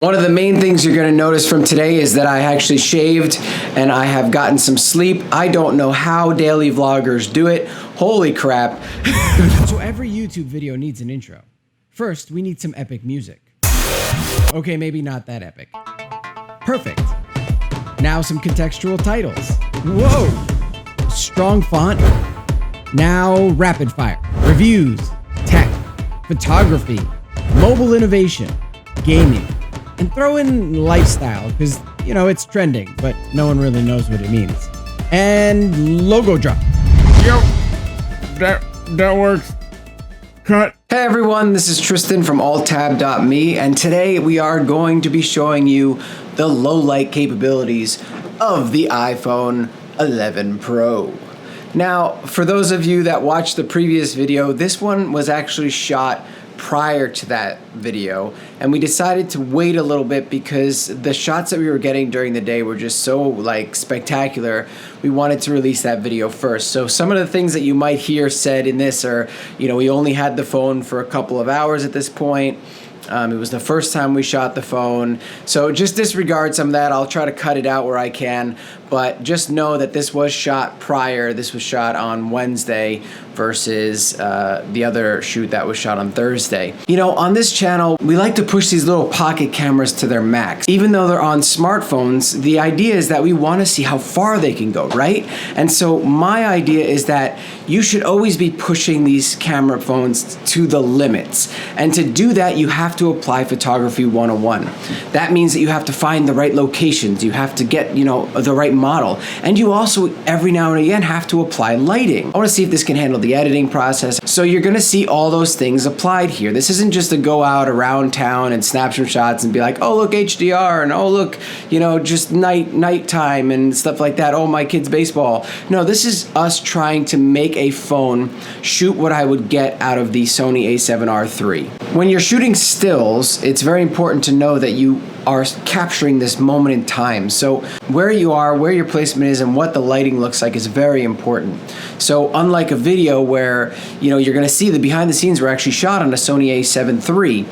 One of the main things you're going to notice from today is that I actually shaved and I have gotten some sleep. I don't know how daily vloggers do it. Holy crap. So every YouTube video needs an intro. First, we need some epic music. Okay, maybe not that epic. Perfect. Now some contextual titles. Whoa! Strong font. Now rapid fire. Reviews, tech, photography, mobile innovation, gaming. And throw in lifestyle, because, you know, it's trending, but no one really knows what it means. And logo drop. Yep, that works. Cut. Hey everyone, this is Tristan from alttab.me, and today we are going to be showing you the low light capabilities of the iPhone 11 Pro. Now, for those of you that watched the previous video, this one was actually shot prior to that video, and we decided to wait a little bit because the shots that we were getting during the day were just so spectacular. We wanted to release that video first. So some of the things that you might hear said in this are, you know, we only had the phone for a couple of hours at this point. It was the first time we shot the phone. So just disregard some of that. I'll try to cut it out where I can, but just know that this was shot prior. This was shot on Wednesday versus the other shoot that was shot on Thursday. You know, on this channel, we like to push these little pocket cameras to their max. Even though they're on smartphones, the idea is that we want to see how far they can go, right? And so my idea is that you should always be pushing these camera phones to the limits. And to do that, you have to apply photography 101. That means that you have to find the right locations. You have to get, you know, the right model. And you also, every now and again, have to apply lighting. I want to see if this can handle the editing process. So you're going to see all those things applied here. This isn't just to go out around town and snap some shots and be like, oh, look, HDR, and oh, look, you know, just nighttime and stuff like that. Oh, my kid's baseball. No, this is us trying to make a phone shoot what I would get out of the Sony A7R III. When you're shooting stills, it's very important to know that you are capturing this moment in time. So where you are, where your placement is, and what the lighting looks like is very important. So unlike a video where, you know, you're going to see the behind the scenes were actually shot on a Sony A7 III,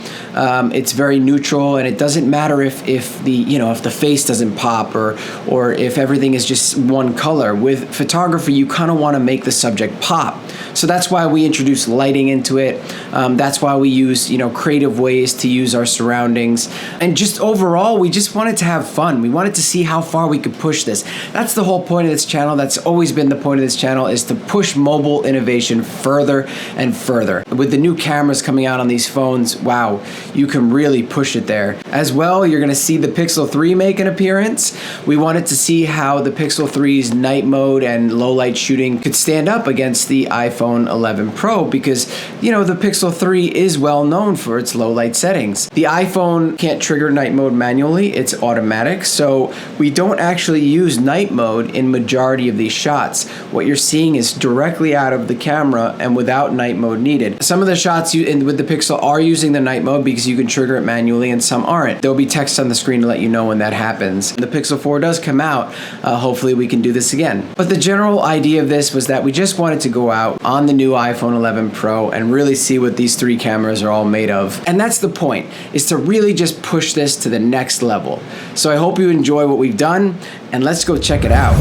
it's very neutral, and it doesn't matter if the, you know, if the face doesn't pop or if everything is just one color. With photography, you kind of want to make the subject pop. So that's why we introduce lighting into it. That's why we use, you know, creative ways to use our surroundings. And just overall, we just wanted to have fun. We wanted to see how far we could push this. That's the whole point of this channel. That's always been the point of this channel, is to push mobile innovation further and further. With the new cameras coming out on these phones, wow, you can really push it there. As well, you're going to see the Pixel 3 make an appearance. We wanted to see how the Pixel 3's night mode and low light shooting could stand up against the iPhone 11 Pro, because, you know, the Pixel 3 is well known for its low light settings. The iPhone can't trigger night mode manually, it's automatic, so we don't actually use night mode in majority of these shots. What you're seeing is directly out of the camera and without night mode needed. Some of the shots with the Pixel are using the night mode because you can trigger it manually, and some aren't. There'll be text on the screen to let you know when that happens. When the Pixel 4 does come out, hopefully we can do this again. But the general idea of this was that we just wanted to go out on the new iPhone 11 Pro and really see what these three cameras are all made of. And that's the point, is to really just push this to the next level. So I hope you enjoy what we've done, and let's go check it out.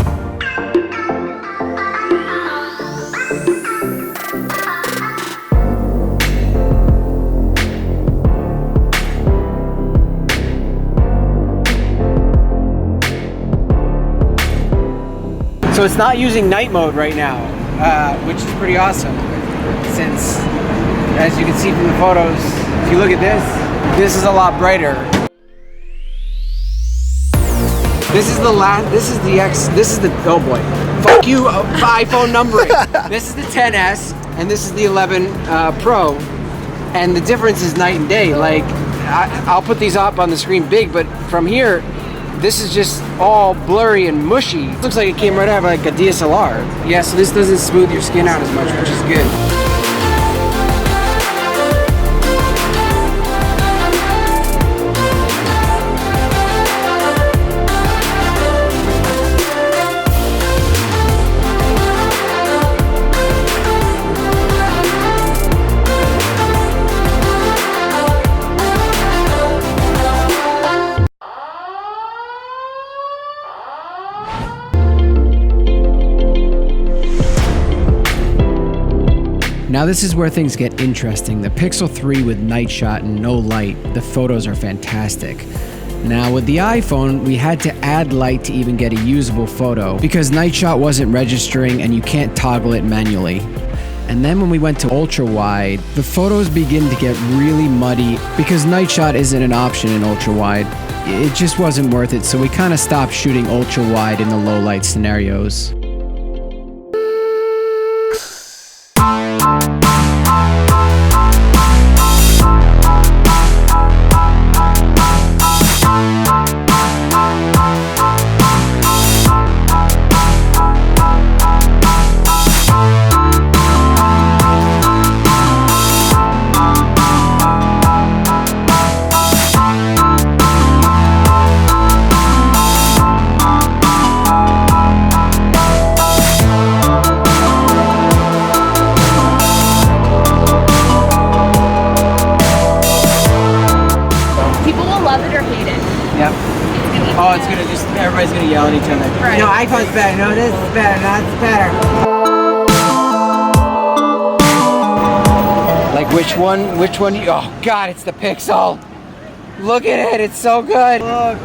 So it's not using night mode right now, which is pretty awesome, since, as you can see from the photos, if you look at this is a lot brighter. This is the oh boy, fuck you, iPhone numbering. This is the XS, and this is the 11 Pro, and the difference is night and day. Like, I'll put these up on the screen big, but from here, this is just all blurry and mushy. It looks like it came right out of like a DSLR. Yeah, so this doesn't smooth your skin out as much, which is good. Now this is where things get interesting. The Pixel 3 with night shot and no light, the photos are fantastic. Now with the iPhone, we had to add light to even get a usable photo because night shot wasn't registering and you can't toggle it manually. And then when we went to ultra wide, the photos begin to get really muddy because night shot isn't an option in ultra wide. It just wasn't worth it, so we kind of stopped shooting ultra wide in the low light scenarios. Yep. Oh, it's gonna just, everybody's gonna yell at each other. Right. No, iPhone's better. No, this is better. That's better. Like which one, oh God, it's the Pixel. Look at it, it's so good. Look.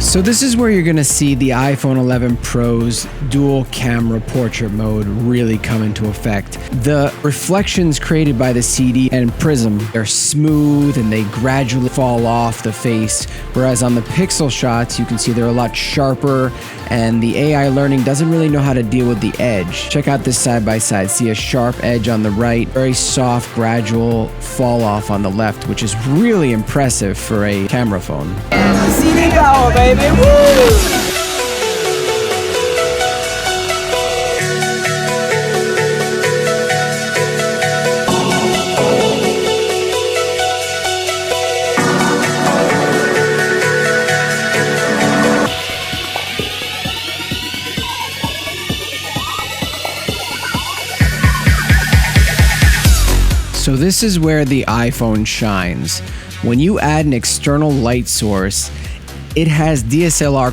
So this is where you're gonna see the iPhone 11 Pro's dual camera portrait mode really come into effect. The reflections created by the CD and prism are smooth and they gradually fall off the face, whereas on the Pixel shots you can see they're a lot sharper and the AI learning doesn't really know how to deal with the edge. Check out this side by side. See a sharp edge on the right, very soft gradual fall off on the left, which is really impressive for a camera phone. CD power, baby. Woo! So this is where the iPhone shines. When you add an external light source, it has DSLR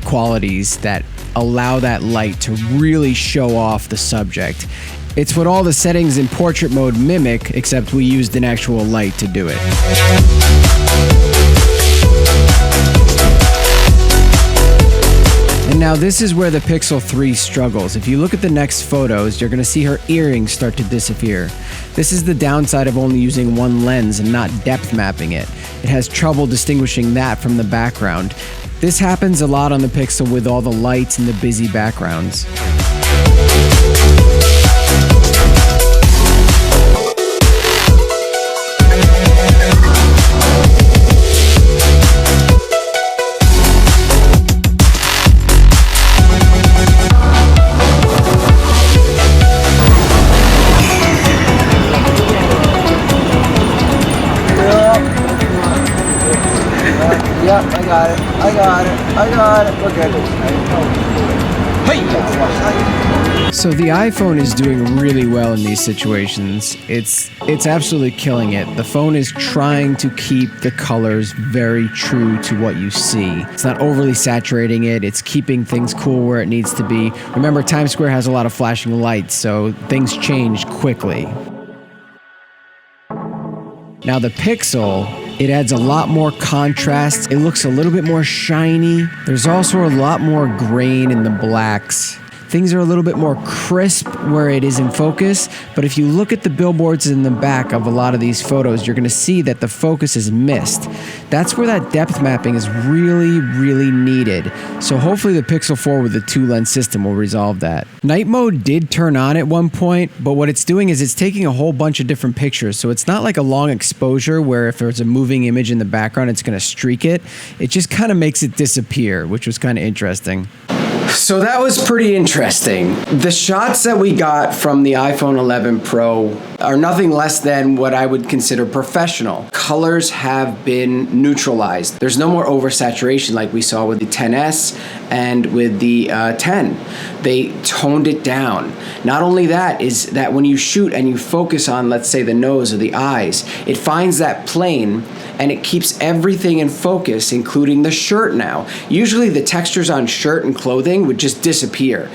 qualities that allow that light to really show off the subject. It's what all the settings in portrait mode mimic, except we used an actual light to do it. And now this is where the Pixel 3 struggles. If you look at the next photos, you're gonna see her earrings start to disappear. This is the downside of only using one lens and not depth mapping it. It has trouble distinguishing that from the background. This happens a lot on the Pixel with all the lights and the busy backgrounds. Yep, I got it, we're good. Hey! So the iPhone is doing really well in these situations. It's absolutely killing it. The phone is trying to keep the colors very true to what you see. It's not overly saturating it. It's keeping things cool where it needs to be. Remember, Times Square has a lot of flashing lights, so things change quickly. Now the Pixel, it adds a lot more contrast. It looks a little bit more shiny. There's also a lot more grain in the blacks. things are a little bit more crisp where it is in focus. But if you look at the billboards in the back of a lot of these photos, you're going to see that the focus is missed. That's where that depth mapping is really, really needed. So hopefully the Pixel 4 with the 2-lens system will resolve that. Night mode did turn on at one point, but what it's doing is it's taking a whole bunch of different pictures. So it's not like a long exposure where if there's a moving image in the background, it's going to streak it. It just kind of makes it disappear, which was kind of interesting. So that was pretty interesting. The shots that we got from the iPhone 11 Pro are nothing less than what I would consider professional. Colors have been neutralized. There's no more oversaturation like we saw with the XS and with the 10. They toned it down. Not only that, is that when you shoot and you focus on, let's say, the nose or the eyes, it finds that plane and it keeps everything in focus, including the shirt now. Usually the textures on shirt and clothing would just disappear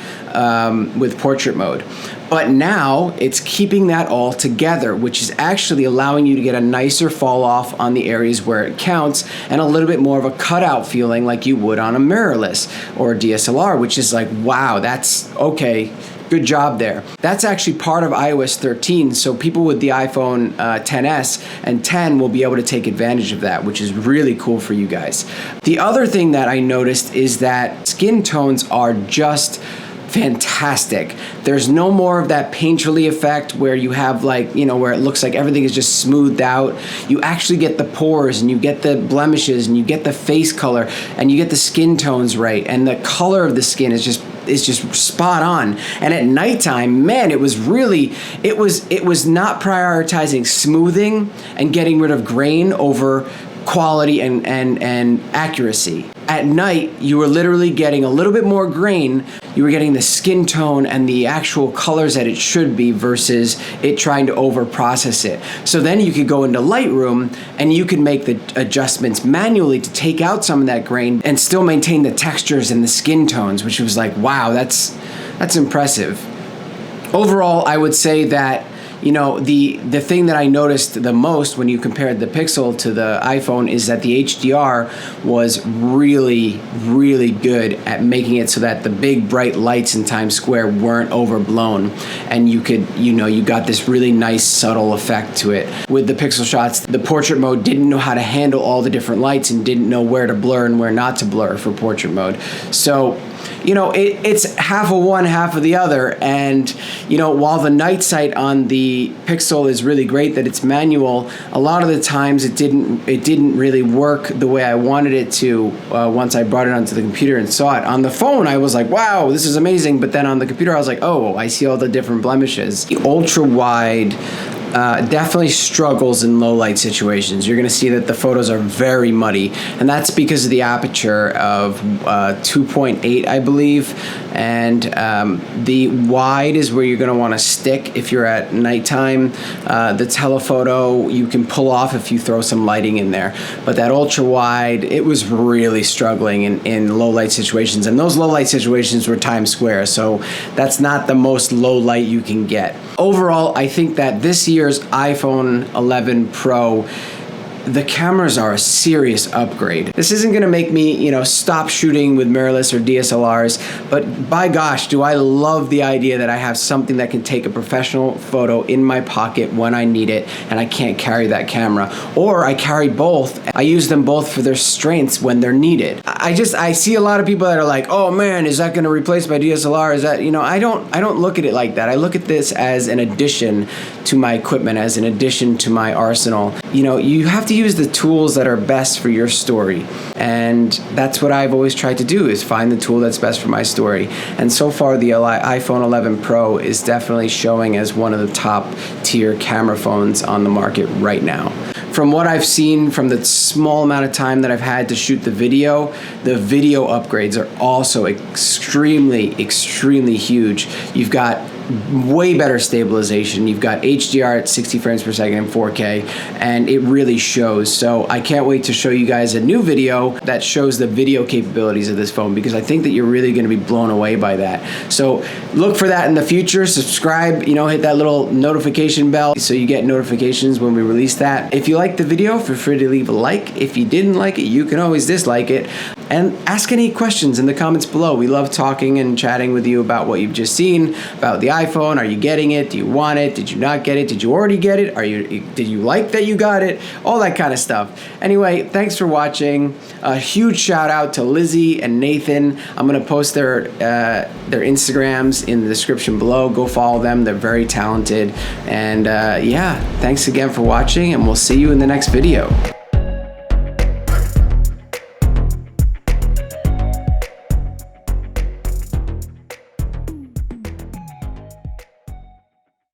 with portrait mode. But now it's keeping that all together, which is actually allowing you to get a nicer fall off on the areas where it counts and a little bit more of a cutout feeling like you would on a mirrorless or a DSLR, which is like, wow, that's okay. Good job there. That's actually part of iOS 13, so people with the iPhone XS and 10 will be able to take advantage of that, which is really cool for you guys. The other thing that I noticed is that skin tones are just fantastic. There's no more of that painterly effect where you have like, you know, where it looks like everything is just smoothed out. You actually get the pores and you get the blemishes and you get the face color and you get the skin tones right, and the color of the skin is just spot on. And at nighttime, man, it was not prioritizing smoothing and getting rid of grain over quality and accuracy. At night, you were literally getting a little bit more grain. You were getting the skin tone and the actual colors that it should be versus it trying to over-process it. So then you could go into Lightroom and you could make the adjustments manually to take out some of that grain and still maintain the textures and the skin tones, which was like, wow, that's impressive. Overall, I would say that, you know, the thing that I noticed the most when you compared the Pixel to the iPhone is that the HDR was really, really good at making it so that the big bright lights in Times Square weren't overblown, and you could, you know, you got this really nice subtle effect to it. With the Pixel shots, the portrait mode didn't know how to handle all the different lights and didn't know where to blur and where not to blur for portrait mode. So, you know, it's half of one, half of the other. And, you know, while the night sight on the Pixel is really great that it's manual, a lot of the times it didn't really work the way I wanted it to once I brought it onto the computer and saw it. On the phone, I was like, wow, this is amazing. But then on the computer, I was like, oh, I see all the different blemishes. The ultra wide definitely struggles in low light situations. You're going to see that the photos are very muddy, and that's because of the aperture of 2.8, I believe, and the wide is where you're going to want to stick if you're at nighttime. The telephoto you can pull off if you throw some lighting in there, but that ultra wide, it was really struggling in low light situations, and those low light situations were Times Square, so that's not the most low light you can get. Overall, I think that this year's iPhone 11 Pro, the cameras are a serious upgrade. This isn't gonna make me, you know, stop shooting with mirrorless or DSLRs, but by gosh, do I love the idea that I have something that can take a professional photo in my pocket when I need it, and I can't carry that camera. Or I carry both. I use them both for their strengths when they're needed. I see a lot of people that are like, oh man, is that gonna replace my DSLR? Is that, you know, I don't look at it like that. I look at this as an addition to my equipment, as an addition to my arsenal. You know, you have to use the tools that are best for your story, and that's what I've always tried to do, is find the tool that's best for my story. And so far the iPhone 11 Pro is definitely showing as one of the top tier camera phones on the market right now. From what I've seen from the small amount of time that I've had to shoot the video upgrades are also extremely huge. You've got way better stabilization. You've got HDR at 60 frames per second in 4K, and it really shows. So I can't wait to show you guys a new video that shows the video capabilities of this phone, because I think that you're really going to be blown away by that. So look for that in the future. Subscribe, you know, hit that little notification bell so you get notifications when we release that. If you liked the video, feel free to leave a like. If you didn't like it, you can always dislike it. And ask any questions in the comments below. We love talking and chatting with you about what you've just seen, about the iPhone. Are you getting it? Do you want it? Did you not get it? Did you already get it? Did you like that you got it? All that kind of stuff. Anyway, thanks for watching. A huge shout out to Lizzie and Nathan. I'm gonna post their Instagrams in the description below. Go follow them. They're very talented. And yeah, thanks again for watching, and we'll see you in the next video.